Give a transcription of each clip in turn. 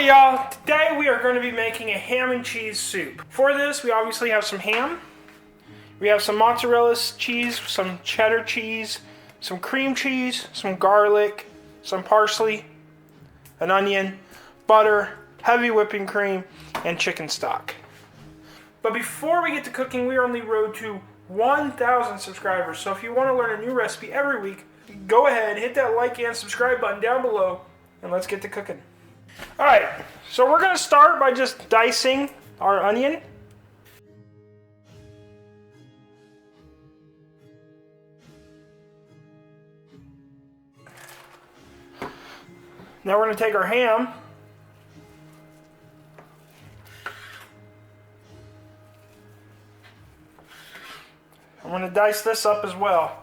Alright y'all, today we are going to be making a ham and cheese soup. For this we obviously have some ham, we have some mozzarella cheese, some cheddar cheese, some cream cheese, some garlic, some parsley, an onion, butter, heavy whipping cream, and chicken stock. But before we get to cooking, we are on the road to 1,000 subscribers. So if you want to learn a new recipe every week, go ahead, hit that like and subscribe button down below, and let's get to cooking. Alright, so we're going to start by just dicing our onion. Now we're going to take our ham. I'm going to dice this up as well.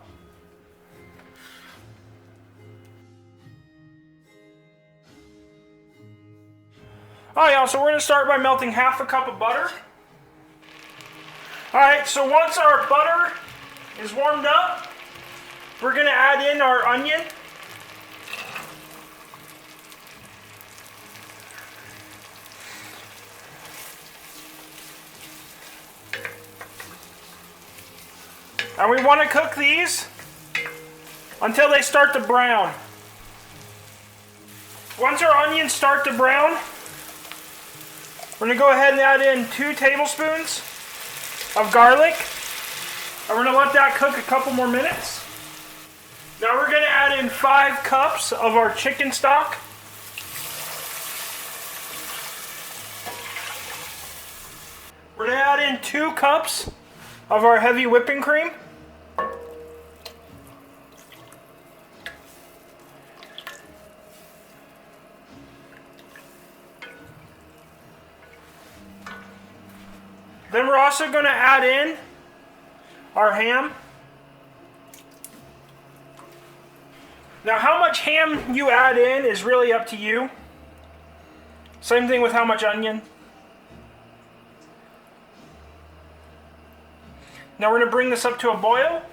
Alright y'all, so we're going to start by melting half a cup of butter. Alright, so once our butter is warmed up, we're going to add in our onion. And we want to cook these until they start to brown. Once our onions start to brown, we're going to go ahead and add in 2 tablespoons of garlic. And we're going to let that cook a couple more minutes. Now we're going to add in 5 cups of our chicken stock. We're going to add in 2 cups of our heavy whipping cream. Then we're also going to add in our ham. Now how much ham you add in is really up to you. Same thing with how much onion. Now we're going to bring this up to a boil.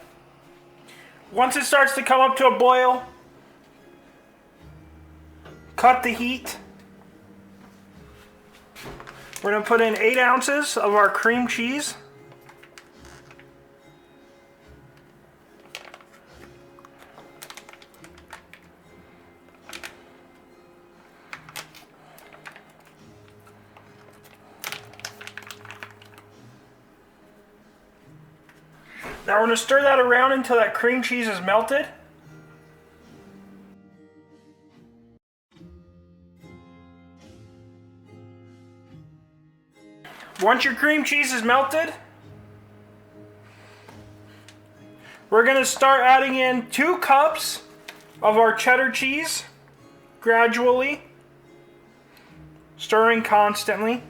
Once it starts to come up to a boil, cut the heat. We're going to put in 8 ounces of our cream cheese. Now we're going to stir that around until that cream cheese is melted. Once your cream cheese is melted, we're going to start adding in 2 cups of our cheddar cheese, gradually, stirring constantly.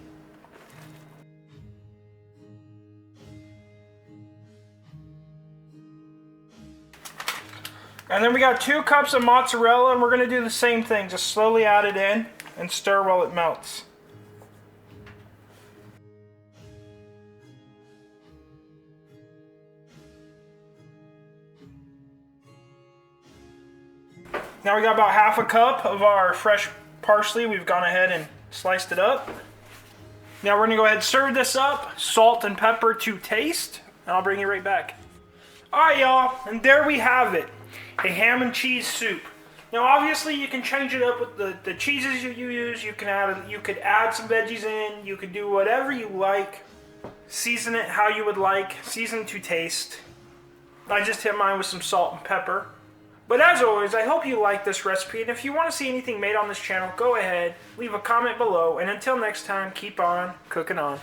And then we got 2 cups of mozzarella, and we're going to do the same thing, just slowly add it in and stir while it melts. Now we got about half a cup of our fresh parsley. We've gone ahead and sliced it up. Now we're going to go ahead and serve this up. Salt and pepper to taste. And I'll bring you right back. Alright y'all, and there we have it. A ham and cheese soup. Now obviously you can change it up with the cheeses you use. You could add some veggies in. You could do whatever you like. Season it how you would like. Season to taste. I just hit mine with some salt and pepper. But as always, I hope you like this recipe, and if you want to see anything made on this channel, go ahead, leave a comment below, and until next time, keep on cooking on.